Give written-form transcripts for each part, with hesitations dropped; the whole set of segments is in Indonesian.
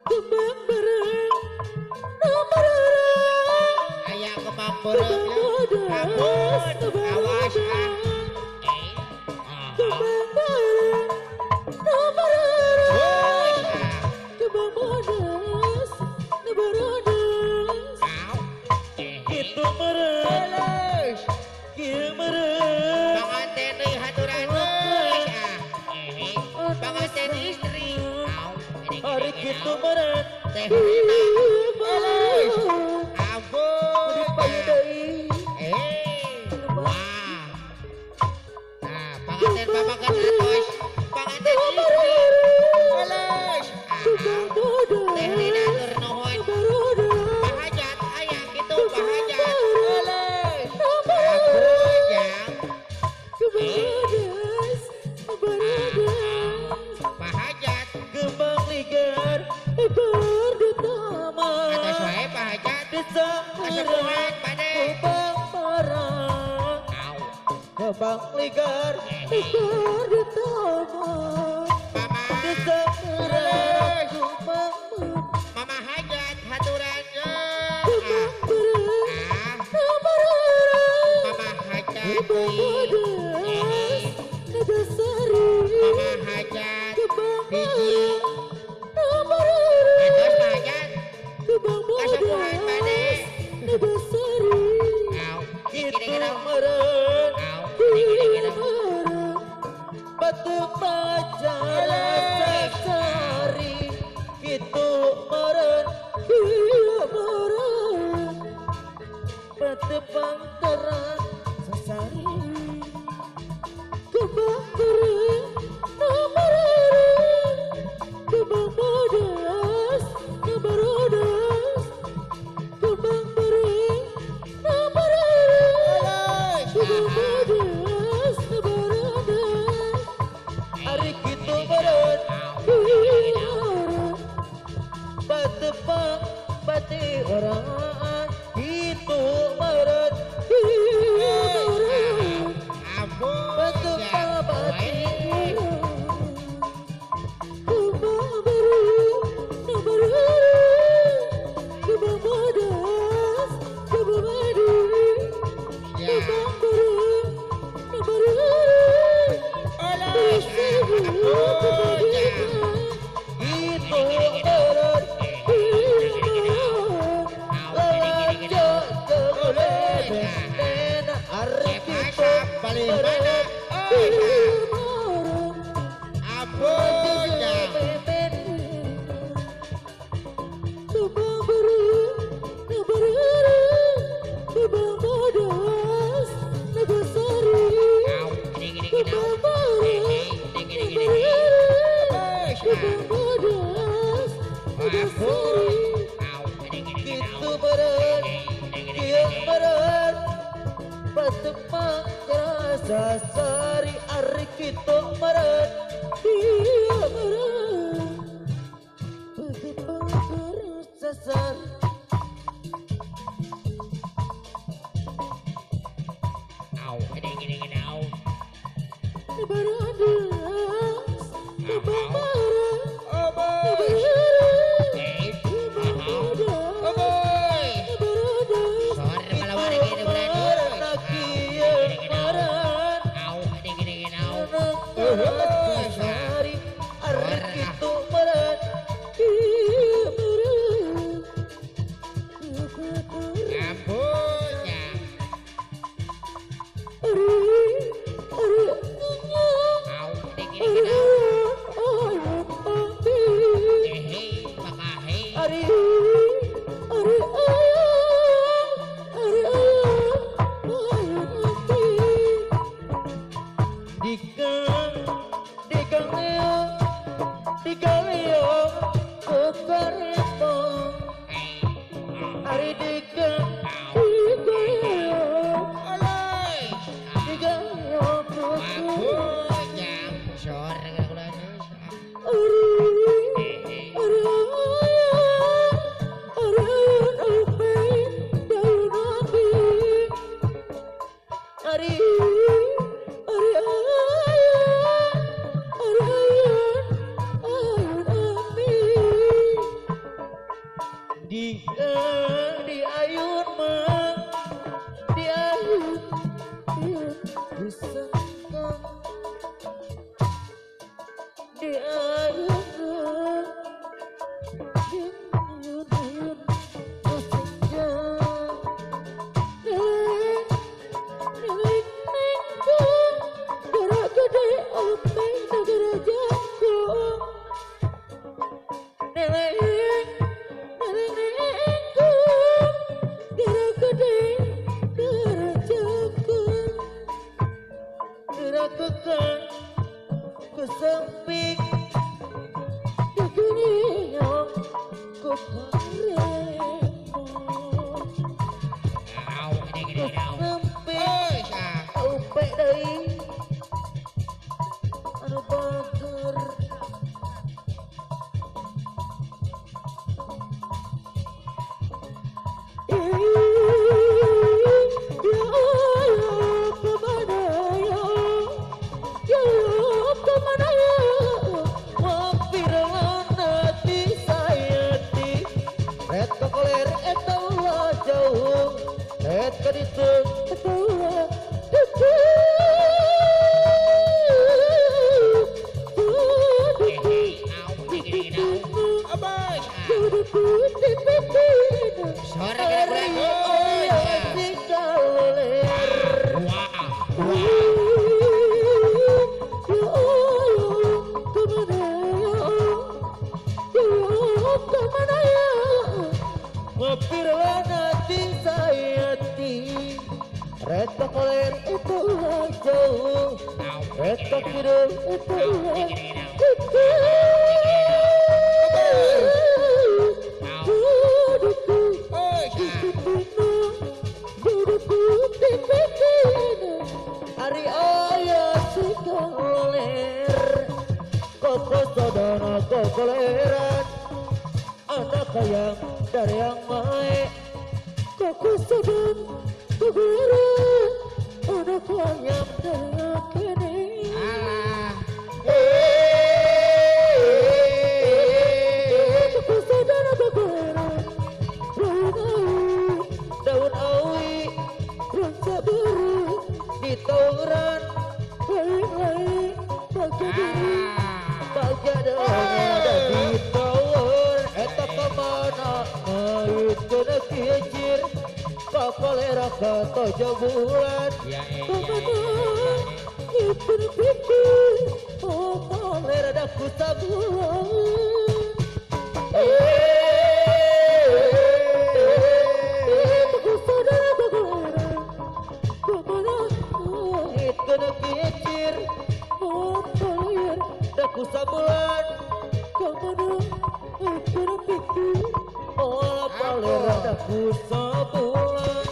kembang bareng namarang Aya kembang beureup ampun awas ah kembang bareng namarang Wush, kembang bodas nabarodas au itu meren kieu meren panganten deui haturan geus panganten istri au hari kitu meren teh Rina ampun dipayu deui wah nah panganten babakan atos panganten istri alus kembang bodas teh Rina tur nuhun nabarodas pahajat aya kitu pahajat alus ampun jang Kebadas, kebadas, pahajat kembang ligar, berdutama, atas wae pahajat desamberan, kasepuhan pade kembang marang, au kembang ligar, berdutama, mama desamberan, kembang mama hajat haturan kembang ah marang, mama hajat kembang bodas, nedasari, mama hajat kembang biji marang, atas pahajat kembang kasepuhan pade bodas, nedasari. au Kita gini-gini meren, au gini-gini meren, batu pacara sasari. Kita meren, iya meren, batu pacara sasari. Kembang meren, nameren, kembang bodas, nabarodas, kembang meren, nameren. Kebadas, kebadas, hari kita meren, meren, batepang, bati orang, itu meren, meren, ampun batepang, jang bati wae orang, kembang meren, nameren, kembang bodas, kembang madu. ya Kembang bareng, nabareng, alus ampun jang itu meren, paling mana ampun jang au gini-gini ampun au gini-gini Gitu meren, kieu meren, patepang kerasa sari ari kitu meren, kieu meren, patepang kerasa sari. au gini-gini au Nabarodas, nabamarang, aboy nabarodas, aboy nabarodas, sor malawan gini beratur anak kieu meren, au gini-gini au anak sari ari kitu meren, kieu meren, di ayun mah di ayun disangkang di ayun mah di ayun bersenja neling neling nengku gerak gede openg negara jangkung neling nenengku gerak gede gerak jangkung gerak kekang kesempit kegeniang keparemo Au, gede-gede au. kesempit Oi, sah. upek deui anu bager Hehe, au, gede-gede au. Aboy, sah. Suara gerak-gerak. Oi, sah. Wah, wah. Reta koler itu jauh, Au, reta kidul itu oi, sah. Ari ayah si koler, koko sodana kokoleran, anak yang dari yang baik, koko sodan kokoleran, anak yang dari yang kene. Alah. Koko sodana kokoleran, daun awi, rasa biru, di tauran, lain-lain, bagai diri. Bahagia dalamnya ada di tower eta kemana ngait kena kicir kakolera kata jabulan Ya, kemana itu pikir oh kolera dah kusabulan itu kusadara kakolera kemana ngait kena kicir oh kolera dah kusabulan kemana itu pikir oh kolera dah kusabulan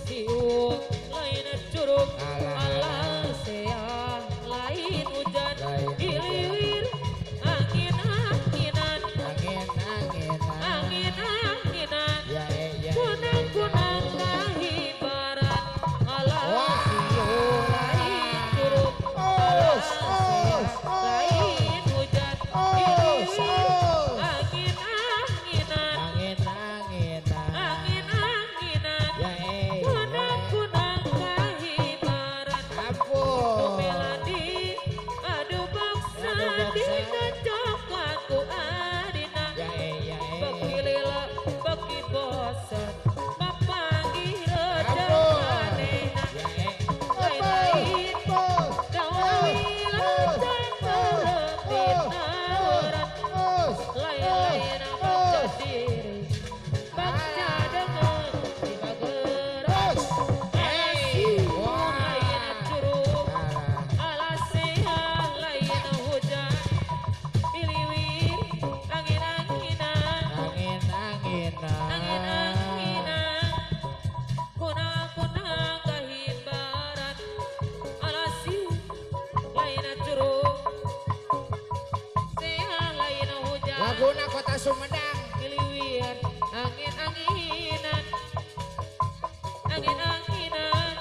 siung lain curug alah seah lain hujan diliwir angin-anginan angin-anginan kunang-kunang kahibaran alah siung lain curug alah seah lain hujan diliwir angin-anginan angin-anginan kunang-kunang kahibaran meladi aduh baksa dina coklatku adina bakilila baki bosan mapanggih rejanganena lain-lain dawila jantelebit nawaran lain-lain bakca diri bakca dengan di bageran lain curug alah seah lain hujan diliwir angin-anginan angin-anginan kunang-kunang kahibaran alah lain curug seah lain hujan Laguna Kota Sumedang. diliwir angin-anginan angin-anginan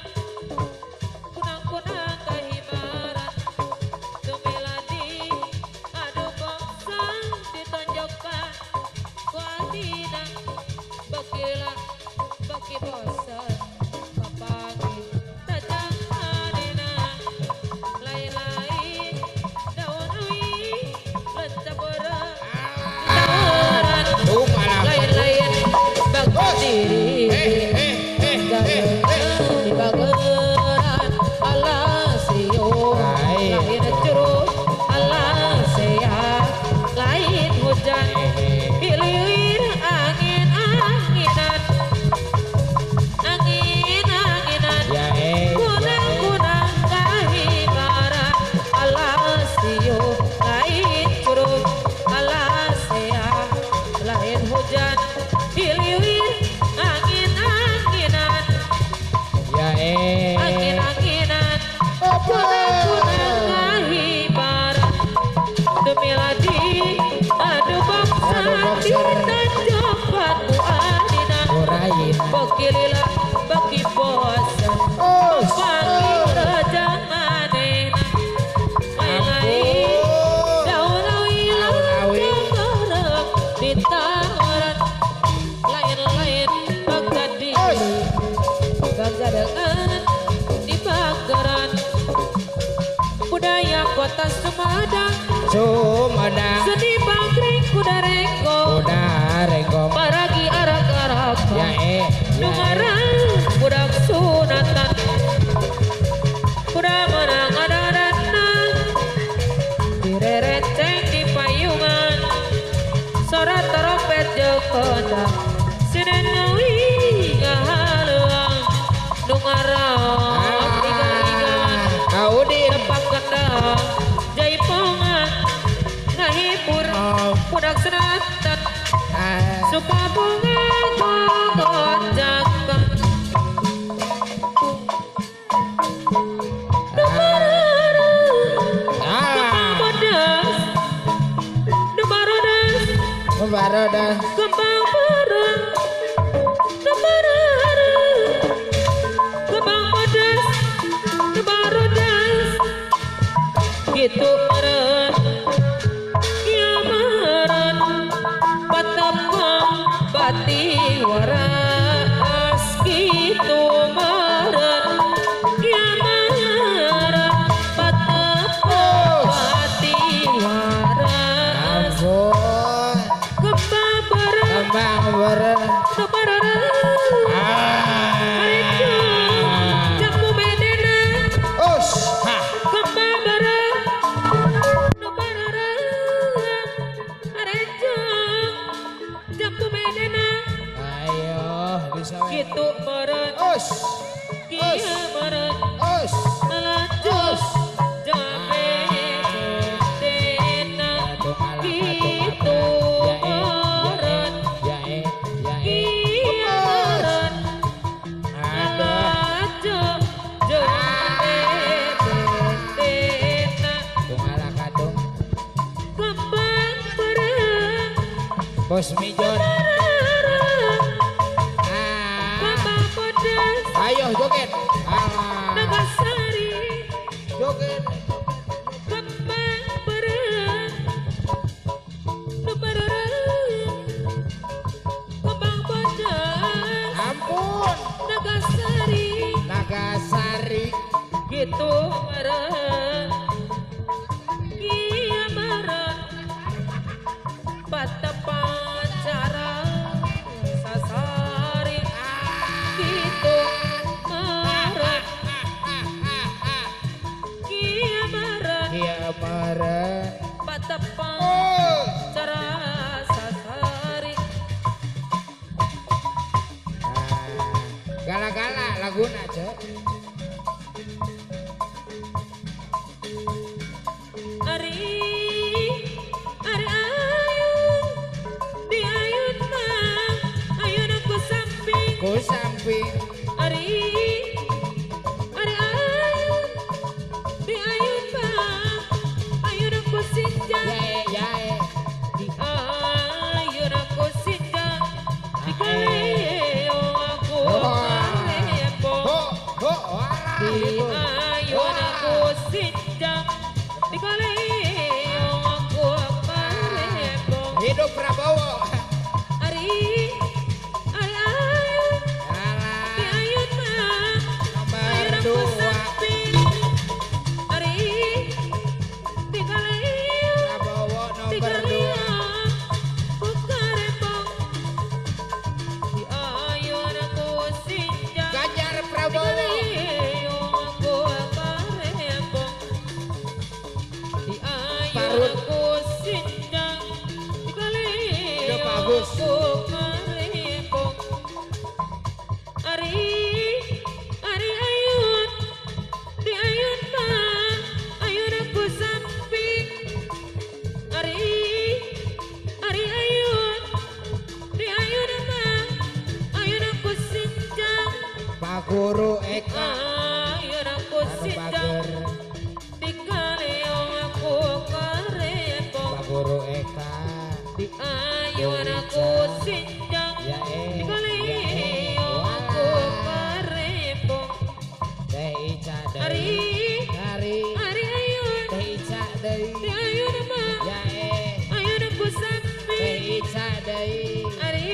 kunang-kunang kahibaran tumeladi aduh diri di bageran alasio lain curug alasea lain hujan hiliwir angin-anginan angin-anginan kunang-kunang kahibaran alasio lain curug alasea lain hujan hiliwir angin-anginan angin-anginan kunang-kunang kahibaran demi ladi adu bangsa di tanjung batu adina bakilila baki bosan bagi rejang manena main-main daun-daun jenggorak di tawaran lain-lain bagadi gagadangan di bakaran budaya kota Sumedang seni bangkring kuda renggo paragi arak-arak dengaran budak sunatan kuda menang adaranang direreteng di payungan sorat trompet jeung kendang sinenyawi ngahaluang dengaran iga-igaan tepak kendang jaipongan ngahibur budak senatan suka bunga gonjakan Baroda kembang perang kembang pedas barodas gitu meren ya meren patepang bati waras gitu meren ya meren patepang bati waras Kembang beren jambu medena kembang beren jambu medena ayo bisa gitu meren kia meren melanjut jambe medena gitu meren kia meren melanjut jambe medena kembang beren Bos Mijon kembang pedas ayo joget Nagasari joget kembang beren kembang pedas ampun Nagasari gitu meren kia meren patepang cara sasari gitu meren kia meren patepang cara sasari gala-gala laguna cek Ari ayun di ayun mah ayun aku samping ku samping Ari ayun di ayun mah ayun aku sinjang yae ayun aku sinjang di kaleo aku kalebo di ayun aku sinjang Ya di kaliung aku karembong Teh Ica Ari deui. Ari ayun Teh Ica deui. di ayun mah Ya ayun aku Teh samping Ica deui. Ari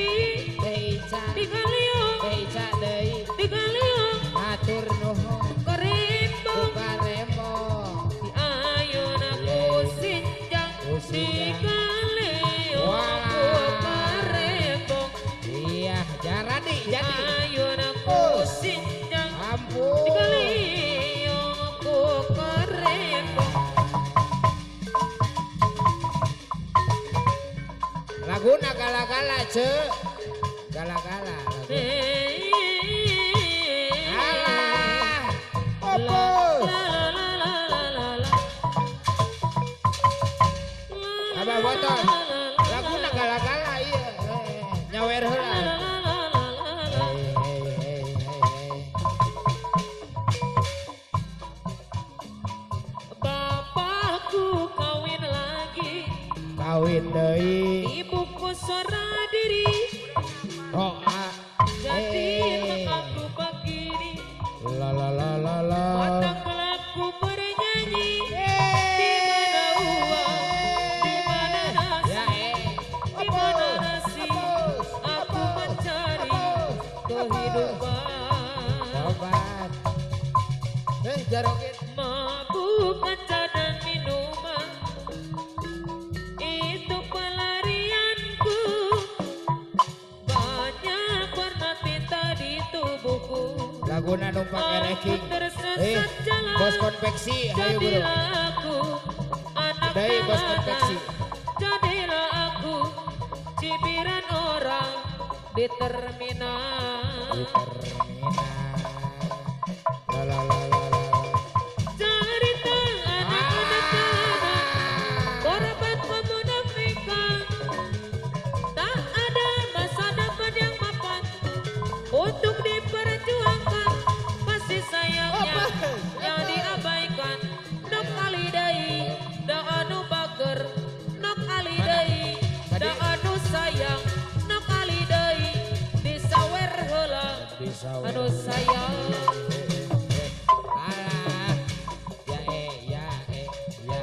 Teh Ica. di kaliung Teh Ica deui. di kaliung Hatur nuhun karembong Karembong. di ayun aku sinjang di kaliung aku karembong Iya, jadi. ayun aku sinjang di Ampun. kaliung aku karembong Laguna gala-gala ceu. Gala-gala lagu. Alah. Opus. Abah botol. Laguna gala-gala ieu. Nyawer heula. Hey. Bapakku kawin lagi, Kawin deui. ibuku seorang diri, Doa. jadi aku begini, La la la la la. mata kelapku bernyanyi, di mana uang, di mana nasi, di mana nasi, aku mencari kehidupan, Sobat. Jarokin. mabuk kaca dan minuman, itu pelarianku, banyak warna tinta di tubuhku. Laguna numpak Aku ranking. tersesat jalan, Bos konveksi, ayo bro. jadilah aku anak Dari bos jalanan. konveksi. Jadilah aku cibiran orang di terminal. Di terminal. La la la la la. Cerita anak-anak jalanan, korban kemunafikan. Tak ada masa depan yang mapan untuk diperjuangkan. Kasih sayangnya yang diabaikan. Nok alidai, da anu bager. Nok alidai, da anu sayang. Nok alidai, disawer heula. Bisa. Anu sayang. Alah. Ya.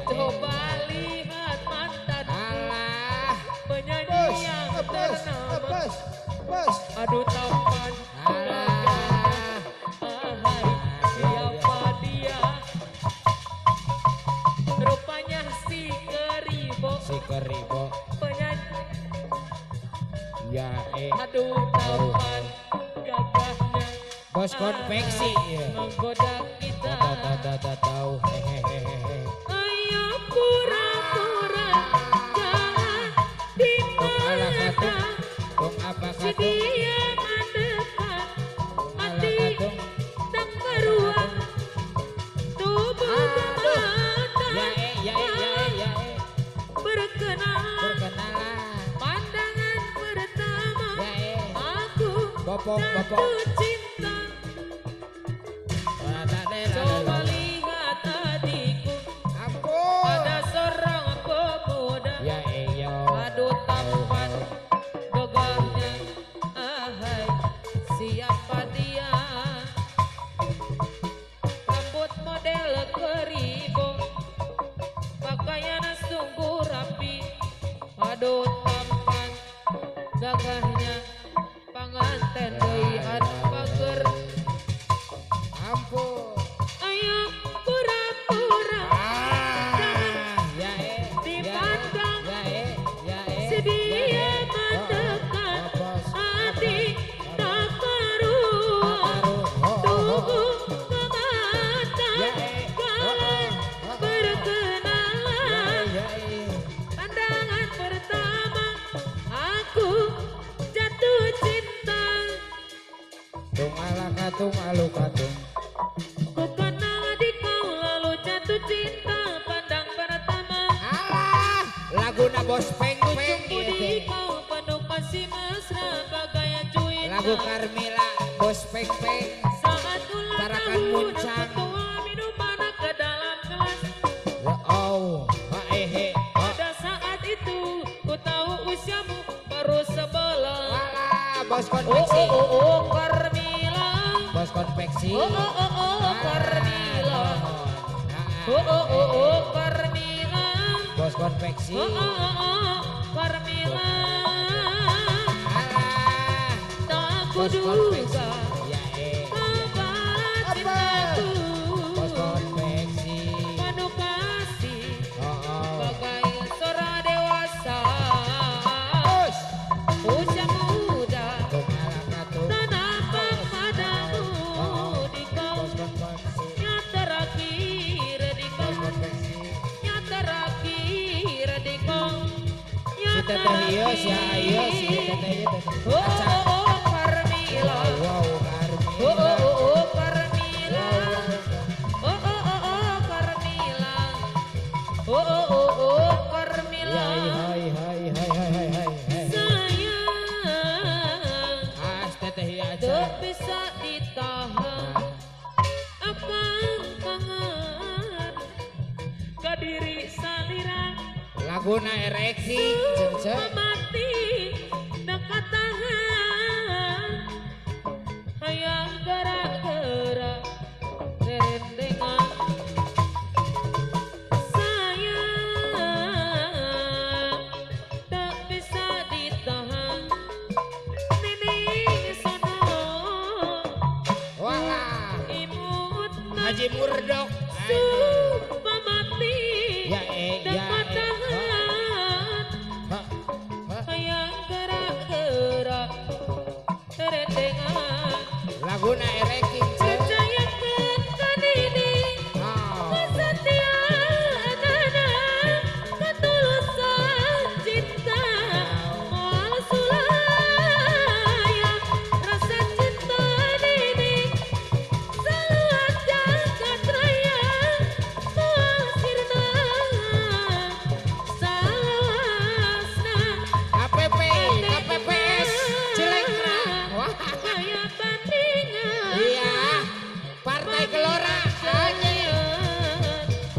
Coba lihat mantan Alah. penyanyi yang ternama. Bos. Aduh tampan, Alah. ahai, siapa dia? Rupanya si Keribo, Si keribo. penyanyi. Ya Aduh tampan, gagahnya. Bos konveksi. Menggoda kita. Tahu. Hehehe. Ayo pura-pura, jangan di Ala mana. katung. Tung apa Si katung? dia mendekat, Ala hati katung. tak keruang, tubuh mata Ya. berkenalan, Perkenalan. pandangan pertama, Ya. aku Bopong. jatuh cinta. Coba lihat adikku, Ampun. ada seorang pemuda. Ya iyo. Aduh tampan gagahnya, ahai, siapa dia? Rambut model keribo, pakaian sungguh rapi. Aduh tampan gagahnya, panganten deui anu pager. Ampun. Ayo pura-pura, Ya dipandang. Ya Si dia mendekat, hati tak keruang, tubuh memata, kalian berkenalan. Pandangan pertama, aku jatuh cinta. Tung ala katung alu katung. Ku kenal adik kau lalu jatuh cinta. Pandang pertama, Alah, laguna bos peng ujung peng budi kau penuh kasih mesra bagai cuita. Lagu Carmila bos peng peng. Saat ulang Tarakan tahun muncang. aku tua minuman ke dalam gelas. Ya oh, Pada saat itu ku tahu konveksi. Carmila. Carmila. Bos konveksi. Carmila. Alah. Tak Bos konveksi. kuduga. Ya Kabar cintaku. Bos konveksi. Penuh kasih. Oh. Bagai seorang dewasa. Bos. Usia muda. Kumalah katur. Tak nampak padamu di kau. Bos konveksi. Yang terakhir di Bos kau. konveksi. Yang terakhir di kau. Si teteh iya, si ayo, si teteh iya teteh. Carmila. Wow, Carmila. Carmila. Carmila. Carmila. Hai. Sayang, As teteh iya aja. tak bisa ditahan. Akan kangen ke diri salira. Laguna ereksi, cence. Mati dekat tahan. Hayang gerak-gerak terendengan. Sayang, tak bisa ditahan. Nining sono Walah, imut Haji Murdok. sumpah mati Ya, dekat tahan. Hayang gerak-gerak terendengan. Laguna ereksi, cence. Percayakan kan ini Oh. kesetiaan anak, ketulusan cinta. Moal sulayang rasa cinta ini selalu ada kat raya. Moal sirna salawasna KPPS, Cilekra. Wah, kayak bandingan. iya. Partai Gelora.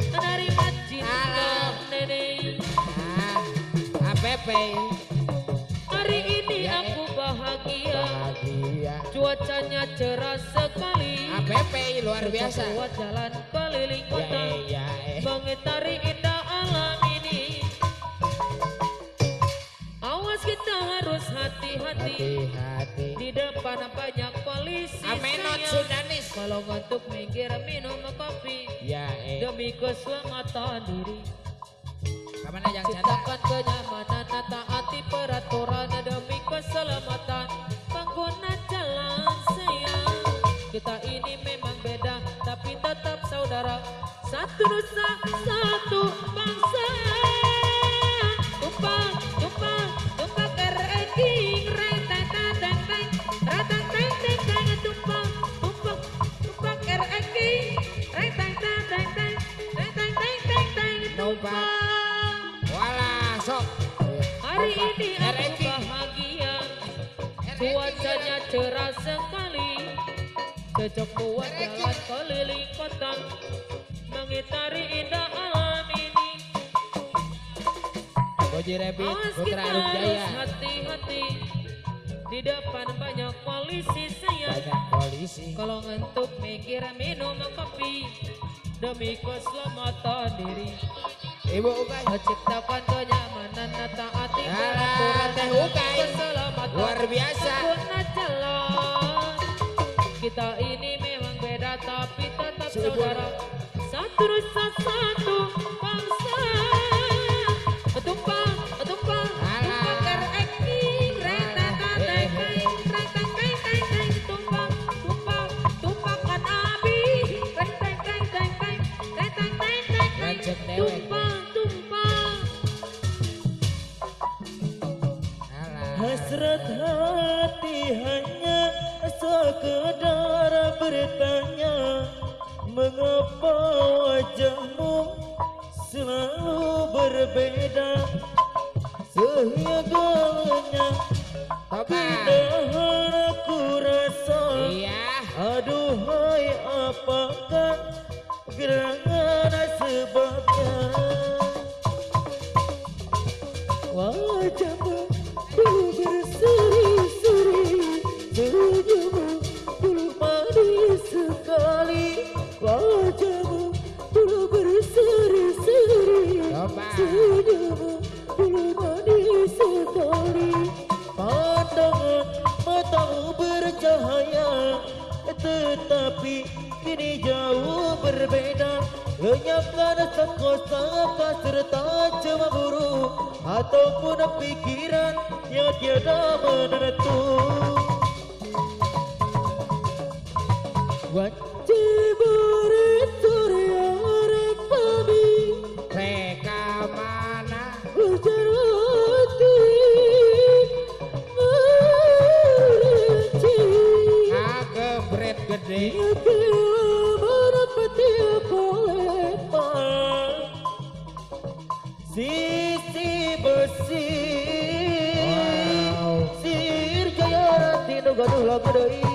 Menerima cinta Halo. nenek. APP. Hari ini Ya, aku bahagia. Bahagia. Cuacanya cerah sekali. APP luar biasa. Buat jalan keliling kota. Ya. Mengitari indah alam ini. Awas kita harus hati-hati. Hati-hati. Di depan banyak polisi. Amenot sayang. Sudanis. Kalau ngantuk minggir minum kopi. Ya, Demi keselamatan diri. Kamana yang canda? Ciptakan kenyamanan, taati peraturan demi keselamatan pengguna jalan sayang. Kita ini memang beda, tapi tetap saudara. Satu nusa, satu bangsa. Tumpang, tumpang, tumpang kereking, reteng, teng, teng, reteng, teng, teng, teng, tumpang, tumpang, tumpang kereking, reteng, teng, teng, teng, reteng, teng, teng, teng, tumpang. Walah, sok. Hari ini aku RNG. bahagia, cuacanya cerah sekali. Cocok buat jalan keliling kota, mengitari indah alam ini. Boji Rebi, Awas Putra kita Arum harus Jaya. hati-hati, di depan banyak polisi sayang. Banyak polisi. Kalau ngantuk mikir minum kopi, demi keselamatan diri. Ibu Ukay. Menciptakan kenyamanan, taati Alah, peraturan Teh Ukay. keselamatan Luar biasa. pengguna jalan. Kita ini memang beda tapi tetap Si Ibu. saudara. Satu nusa, satu bangsa. Tumpang, tumpang, Alah. tumpang kereking, reteng, teng, teng, reteng, teng, teng, teng, tumpang, tumpang, tumpangkan abi, reteng, teng, teng, teng, reteng, teng, teng, teng, Lancet dewek. tumpang, tumpang. Alah. Hasrat hati hanya sekedar bertanya, mengapa wajahmu selalu berbeda? Segalanya Toba. pindahan aku rasa. Iya. Aduhai, apakah gerangan sebabnya? Wajahmu dulu berseri-seri, senyummu dulu manis menepi kini jauh berbeda. Lenyapkan sangka-sangka serta cemburu ataupun pikiran yang tiada menentu. Wajib surya repami Reka mana hujan hati merinci Kagebret gede menepati poleman sisi besi sir jaya rati nu gaduh lagu deui.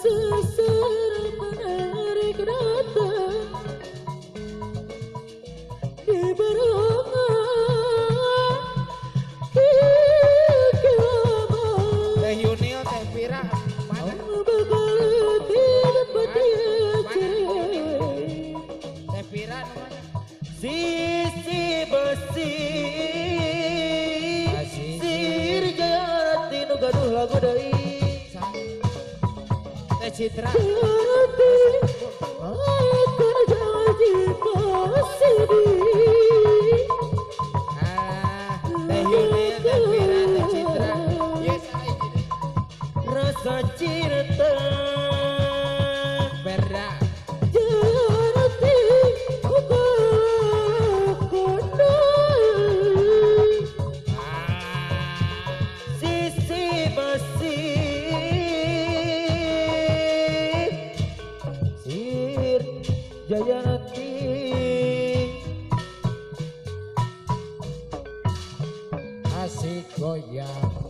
Sesar menarik datang di berongan kiamat. Teh Yunil Teh Pira mana Teh Pira namanya sisi besi sir jaya rati nu gaduh lagu deui. Teh Citra Teh Yunil Teh Pira Teh Citra yes rasa cinta berak jarati sisi besi sir jaya rati asik goyang